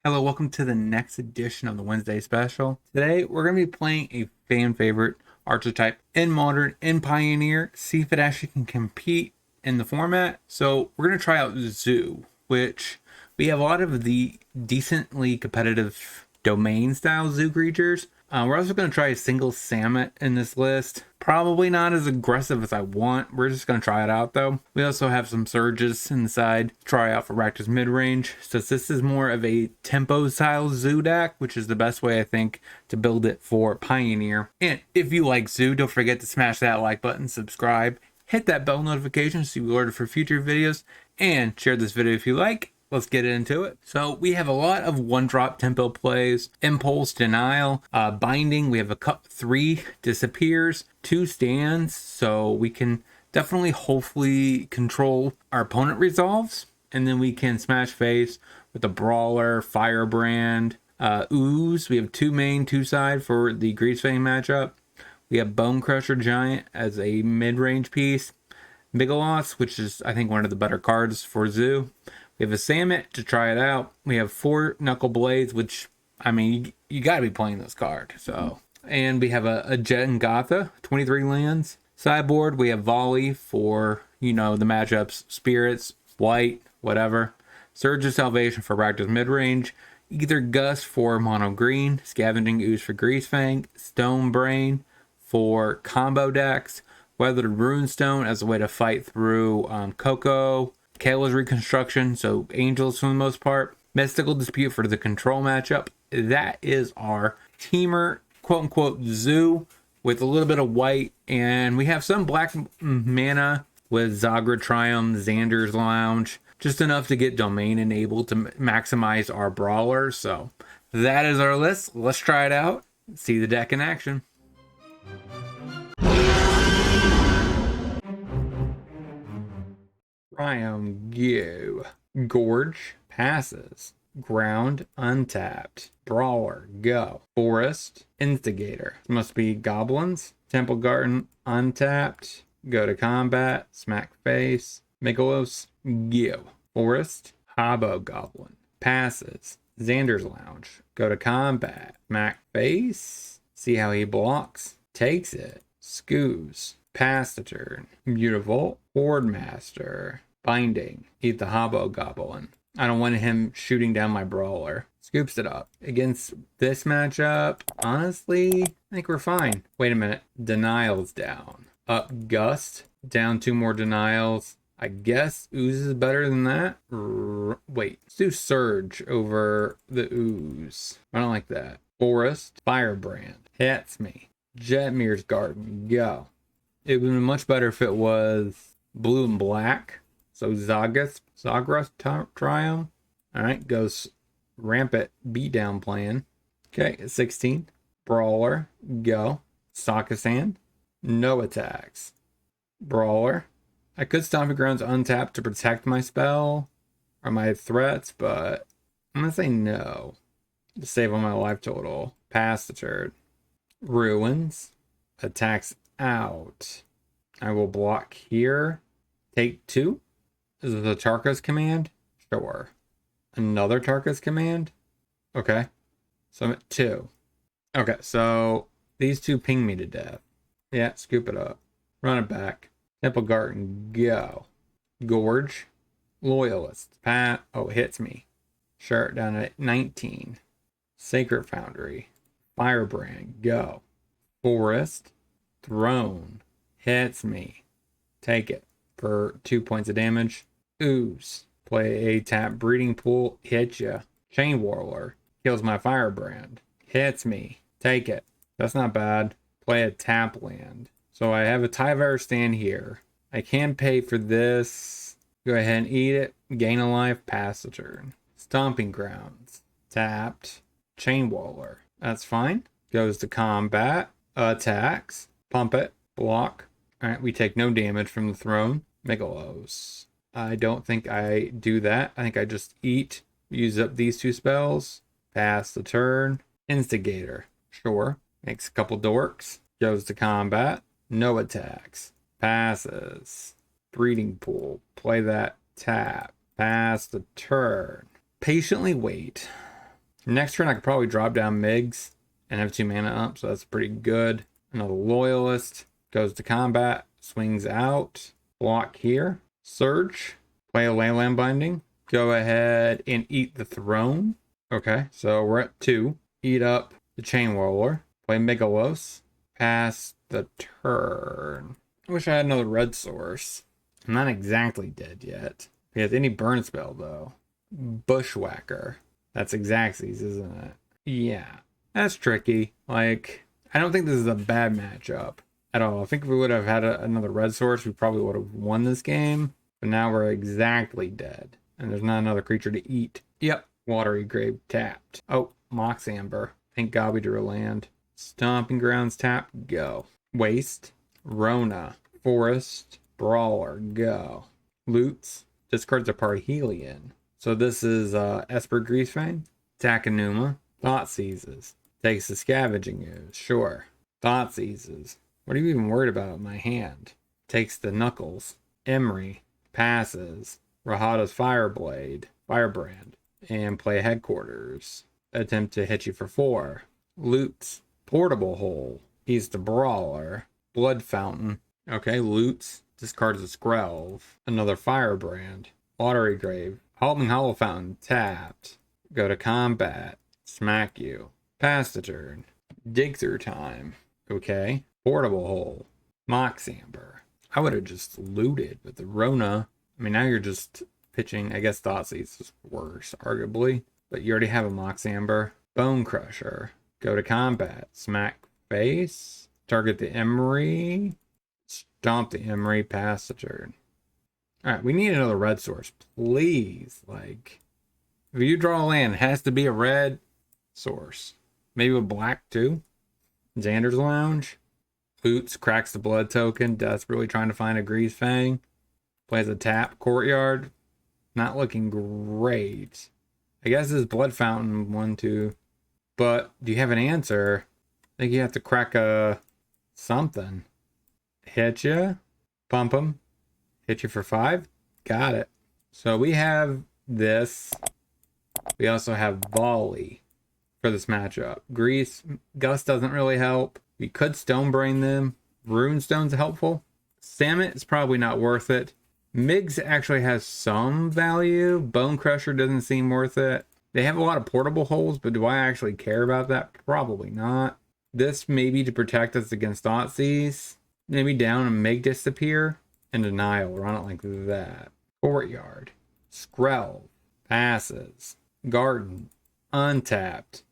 Hello, welcome to the next edition of the Wednesday special. Today, we're going to be playing a fan favorite archetype in Modern, in Pioneer, see if it actually can compete in the format. So, we're going to try out Zoo, which we have a lot of the decently competitive domain style zoo creatures. We're also going to try a single Samet in this list. Probably not as aggressive as I want. We're just going to try it out though. We also have some surges inside to try out for Rakdos mid-range. So this is more of a tempo style zoo deck, which is the best way I think to build it for Pioneer. And if you like zoo, don't forget to smash that like button, subscribe, hit that bell notification so you'll be alerted for future videos, and share this video if you like. Let's get into it. So we have a lot of one-drop tempo plays, Impulse, Denial, Binding. We have a cut 3 disappears, 2 stands, so we can definitely hopefully control our opponent resolves, and then we can smash face with a Brawler, Firebrand, Ooze. We have 2 main, 2 side for the Greasefang matchup. We have Bone Crusher Giant as a mid-range piece. Bigeloss, which is I think one of the better cards for Zoo. We have a Samet to try it out. We have 4 Knuckle Blades, which, I mean, you got to be playing this card. So, and we have a Jet and Gotha, 23 lands. Sideboard, we have Volley for, the matchups, Spirits, White, whatever. Surge of Salvation for Rakdos midrange. Either Gust for Mono Green. Scavenging Ooze for Greasefang. Stone Brain for combo decks. Weathered Runestone as a way to fight through Coco. Kayla's Reconstruction, so Angels for the most part. Mystical Dispute for the control matchup. That is our teamer, quote-unquote, Zoo, with a little bit of white. And we have some black mana with Zagra Triumph, Xander's Lounge. Just enough to get domain enabled to maximize our Brawler. So that is our list. Let's try it out. See the deck in action. Triumph, go. Gorge, passes. Ground, untapped. Brawler, go. Forest, instigator. Must be goblins. Temple Garden, untapped. Go to combat. Smack face. Michaelos, go. Forest, Hobo Goblin. Passes. Xander's Lounge. Go to combat. Smack face. See how he blocks. Takes it. Scoos. Pass the turn. Beautiful. Horde Master. Binding. Eat the Hobo Goblin. I don't want him shooting down my Brawler. Scoops it up. Against this matchup, honestly, I think we're fine. Wait a minute. Denial's down. Up Gust. Down 2 more Denials. I guess Ooze is better than that. Wait. Let's do Surge over the Ooze. I don't like that. Forest. Firebrand. Hits me. Jetmir's Garden. Go. It would be much better if it was blue and black. So Zagra Triumph. Alright, goes Rampant Beatdown plan. Okay, 16. Brawler, go. Sokka-san, no attacks. Brawler. I could Stomping Grounds untap to protect my spell or my threats, but I'm gonna say no. To save on my life total. Pass the turn. Ruins. Attacks out. I will block here. Take 2. Is it the Tarka's command? Sure. Another Tarka's command? Okay. So I'm at 2. Okay, so these 2 ping me to death. Yeah, scoop it up. Run it back. Temple Garden, go. Gorge. Loyalist. Pat. Oh, it hits me. Sure, down at 19. Sacred Foundry. Firebrand, go. Forest. Throne. Hits me. Take it for 2 points of damage. Ooze. Play a tap Breeding Pool. Hit ya. Chain Whirler. Kills my Firebrand. Hits me. Take it. That's not bad. Play a tap land. So I have a Tyvar stand here. I can pay for this. Go ahead and eat it. Gain a life. Pass the turn. Stomping Grounds. Tapped. Chain Whirler. That's fine. Goes to combat. Attacks. Pump it. Block. Alright, we take no damage from the throne. Michaelos. I don't think I do that. I think I just eat. Use up these 2 spells. Pass the turn. Instigator. Sure. Makes a couple dorks. Goes to combat. No attacks. Passes. Breeding Pool. Play that tap. Pass the turn. Patiently wait. Next turn, I could probably drop down Migs and have 2 mana up, so that's pretty good. Another Loyalist goes to combat, swings out, block here, Surge, play a Leyland Binding, go ahead and eat the Throne. Okay, so we're at 2. Eat up the Chain Whirler, play Megalos, pass the turn. I wish I had another red source. I'm not exactly dead yet. He has any burn spell though. Bushwhacker. That's Xaxes, isn't it? Yeah. That's tricky. Like, I don't think this is a bad matchup at all. I think if we would have had another red source, we probably would have won this game. But now we're exactly dead. And there's not another creature to eat. Yep. Watery Grave tapped. Oh, Mox Amber. Thank God we drew a land. Stomping Grounds tapped. Go. Waste. Rona. Forest. Brawler. Go. Loots. Discards a Parhelion. So this is Esper Greasefang. Takanuma. Thought Seizes. Takes the Scavenging Ooze. Sure. Thought Seizes. What are you even worried about in my hand? Takes the Knuckles. Emery. Passes. Rahada's Firebrand. And play Headquarters. Attempt to hit you for 4. Loots. Portable Hole. He's the Brawler. Blood Fountain. Okay, Loots. Discards a Skrelv. Another Firebrand. Watery Grave. Halting Hollow Fountain. Tapped. Go to combat. Smack you. Pass the turn. Dig Through Time. Okay. Portable Hole. Mox Amber. I would have just looted with the Rona. I mean, now you're just pitching. I guess Thoughtseize is worse, arguably. But you already have a Mox Amber. Bone Crusher. Go to combat. Smack face. Target the Emery. Stomp the Emery. Pass the turn. Alright, we need another red source. Please. Like, if you draw a land, it has to be a red source. Maybe a black too. Xander's Lounge. Boots cracks the blood token. Desperately trying to find a Greasefang. Plays a tap. Courtyard. Not looking great. I guess this is Blood Fountain 1, 2. But do you have an answer? I think you have to crack a something. Hit you. Pump him. Hit you for 5. Got it. So we have this. We also have Volley for this matchup. Gust doesn't really help. We could Stone Brain them. Runestone's helpful. Samet is probably not worth it. Migs actually has some value. Bone Crusher doesn't seem worth it. They have a lot of portable holes, but do I actually care about that? Probably not. This maybe to protect us against Thoughtseize. Maybe down and Mig disappear. And Denial. Run it like that. Courtyard. Skrelv. Passes. Garden. Untapped.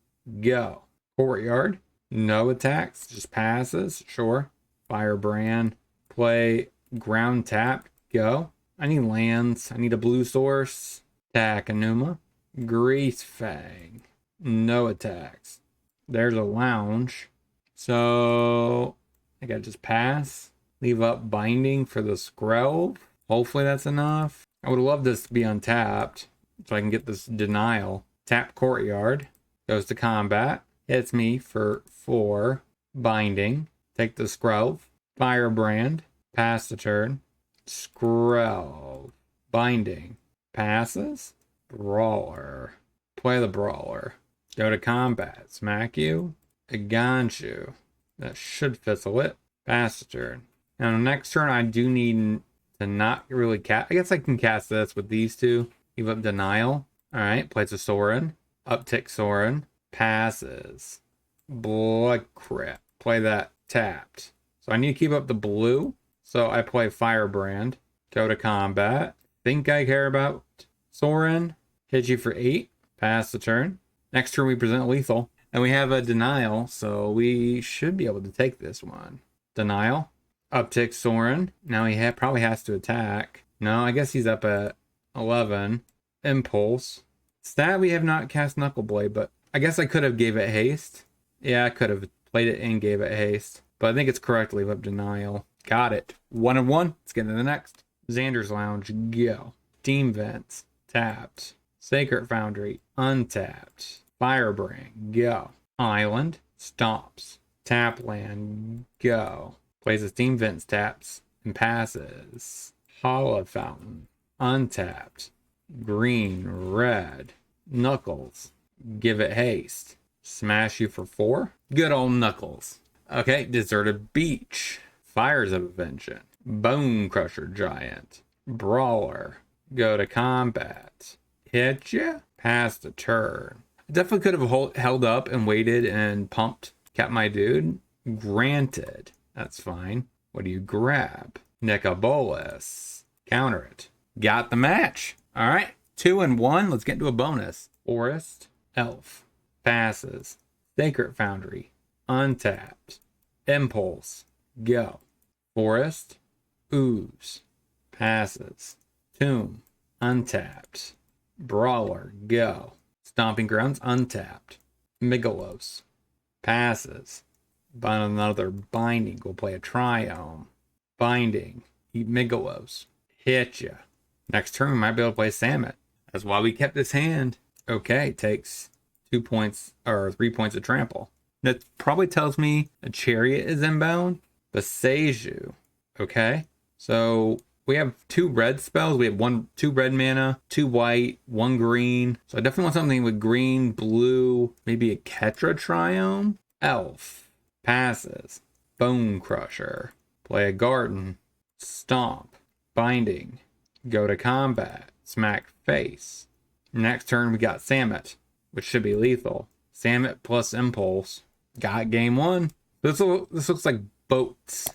Go. Courtyard. No attacks. Just passes. Sure. Firebrand. Play ground tap. Go. I need lands. I need a blue source. Takanuma. Greasefang. No attacks. There's a lounge. So I gotta just pass. Leave up Binding for the Skrelv. Hopefully that's enough. I would love this to be untapped so I can get this Denial. Tap Courtyard. Goes to combat. Hits me for 4. Binding. Take the Skrelv. Firebrand. Pass the turn. Skrelv. Binding. Passes. Brawler. Play the Brawler. Go to combat. Smack you. Aganshu. That should fizzle it. Pass the turn. Now, next turn, I do need to not really cast. I guess I can cast this with these two. Give up Denial. Alright, plays a Soarin. Uptick Soarin. Passes. Blood Crypt. Play that tapped. So I need to keep up the blue. So I play Firebrand. Go to combat. Think I care about Soarin. Hit you for 8. Pass the turn. Next turn we present lethal. And we have a Denial, so we should be able to take this one. Denial. Uptick Soarin. Now he probably has to attack. No, I guess he's up at 11. Impulse. Stat, we have not cast Knuckleblade, but I guess I could have gave it haste. Yeah, I could have played it and gave it haste. But I think it's correct to leave up Denial. Got it. 1 of 1. Let's get into the next. Xander's Lounge. Go. Team Vents. Tapped. Sacred Foundry. Untapped. Firebrand. Go. Island. Stomps. Tap land. Go. Plays a Steam Vents, taps, and passes. Hollow Fountain. Untapped. Green. Red. Knuckles. Give it haste. Smash you for 4. Good old Knuckles. Okay, Deserted Beach. Fires of Invention. Bone Crusher Giant. Brawler. Go to combat. Hit ya? Pass the turn. I definitely could have held up and waited and pumped. Kept my dude. Granted. That's fine. What do you grab? Nicobolus. Counter it. Got the match. All right. 2 and 1. Let's get into a bonus. Forest. Elf. Passes. Sacred Foundry. Untapped. Impulse. Go. Forest. Ooze. Passes. Tomb. Untapped. Brawler. Go. Stomping Grounds. Untapped. Migalos. Passes. Bind another Binding. We'll play a Triome. Binding. Eat Migalos. Hit ya. Next turn, we might be able to play Samet. That's why we kept this hand. Okay, takes 2 points or 3 points of trample. That probably tells me a Chariot is inbound. Beseju. Okay, so we have 2 red spells. We have 2 red mana, 2 white, 1 green. So I definitely want something with green, blue, maybe a Ketra Triome. Elf. Passes. Bone Crusher. Play a Garden. Stomp. Binding. Go to combat. Smack face. Next turn we got Samet, which should be lethal. Samet plus Impulse. Got game 1. This looks like boats.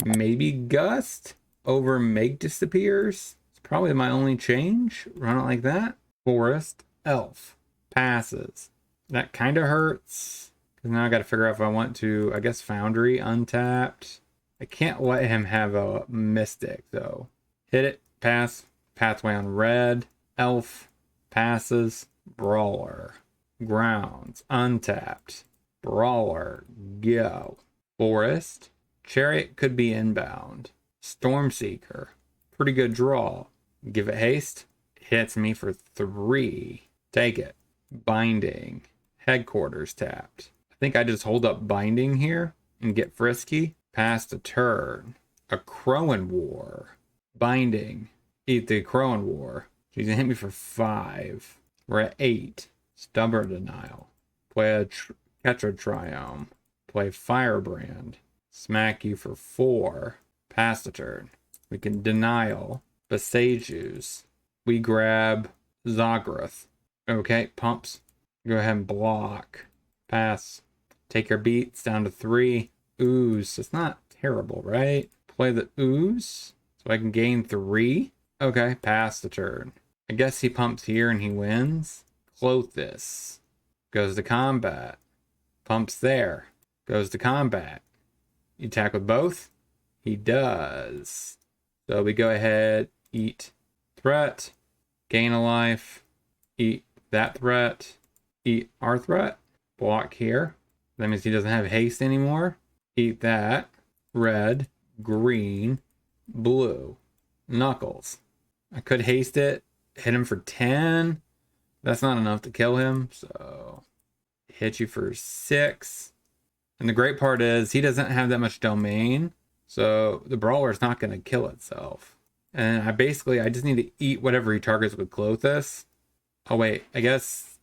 Maybe Gust over Make Disappears. It's probably my only change. Run it like that. Forest. Elf. Passes. That kind of hurts. Because now I got to figure out if I want to, I guess, Foundry untapped. I can't let him have a Mystic, though. Hit it. Pass. Pathway on red. Elf. Passes. Brawler. Grounds. Untapped. Brawler. Go. Forest. Chariot could be inbound. Stormseeker. Pretty good draw. Give it haste. Hits me for 3. Take it. Binding. Headquarters tapped. I think I just hold up Binding here and get frisky. Pass a turn. A Crowan War. Binding. Eat the Crowan War. She's gonna hit me for 5. We're at 8. Stubborn Denial. Play a Ketra Triome. Play Firebrand. Smack you for 4. Pass the turn. We can Denial. Besejus. We grab Zagrath. Okay, pumps. Go ahead and block. Pass. Take your beats down to 3. Ooze. It's not terrible, right? Play the Ooze. So I can gain 3. Okay, pass the turn. I guess he pumps here and he wins. Clothis. Goes to combat. Pumps there. Goes to combat. You attack with both? He does. So we go ahead, eat threat, gain a life, eat that threat, eat our threat, block here. That means he doesn't have haste anymore. Eat that. Red, green, blue. Knuckles. I could haste it, hit him for 10. That's not enough to kill him, so hit you for 6. And the great part is he doesn't have that much domain, so the Brawler is not going to kill itself. And I just need to eat whatever he targets with Clothis. Oh wait, I guess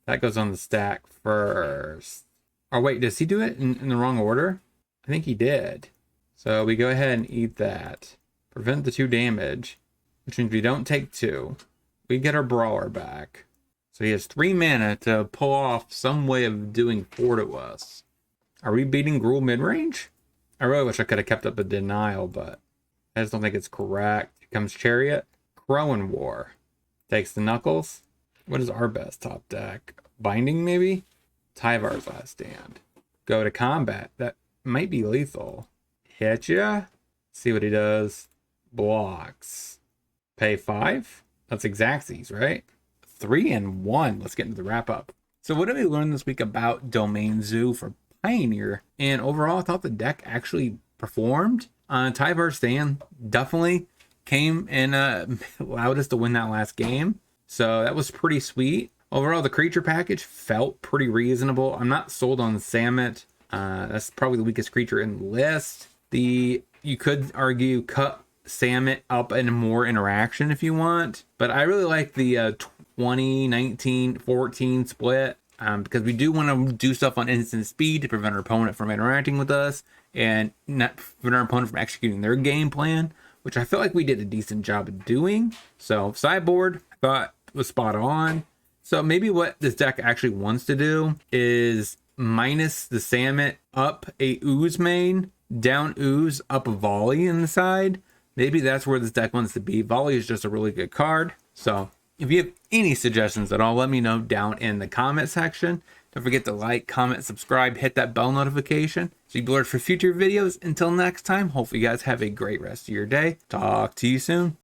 that goes on the stack first. Oh wait, does he do it in the wrong order? I think he did. So we go ahead and eat that. Prevent the 2 damage, which means we don't take 2. We get our Brawler back. So he has 3 mana to pull off some way of doing 4 to us. Are we beating Gruul mid-range? I really wish I could have kept up a Denial, but I just don't think it's correct. Here comes Chariot. Crowan War. Takes the Knuckles. What is our best top deck? Binding, maybe? Tyvar's Last Stand. Go to combat. That might be lethal. Hit ya. See what he does. Blocks. Pay 5? That's Xaxes, right? 3 and 1. Let's get into the wrap up. So what did we learn this week about Domain Zoo for Pioneer? And overall, I thought the deck actually performed. Tyvar's Stand definitely came and allowed us to win that last game. So that was pretty sweet. Overall, the creature package felt pretty reasonable. I'm not sold on Samet. That's probably the weakest creature in the list. You could argue cut Salmon up and more interaction if you want. But I really like the 20-19-14 split because we do want to do stuff on instant speed to prevent our opponent from interacting with us and not prevent our opponent from executing their game plan, which I feel like we did a decent job of doing. So sideboard, I thought was spot on. So maybe what this deck actually wants to do is minus the Salmon, up a Ooze main, down Ooze, up a Volley in the side. Maybe that's where this deck wants to be. Volley is just a really good card. So if you have any suggestions at all, let me know down in the comment section. Don't forget to like, comment, subscribe, hit that bell notification so you be alerted for future videos. Until next time, hopefully you guys have a great rest of your day. Talk to you soon.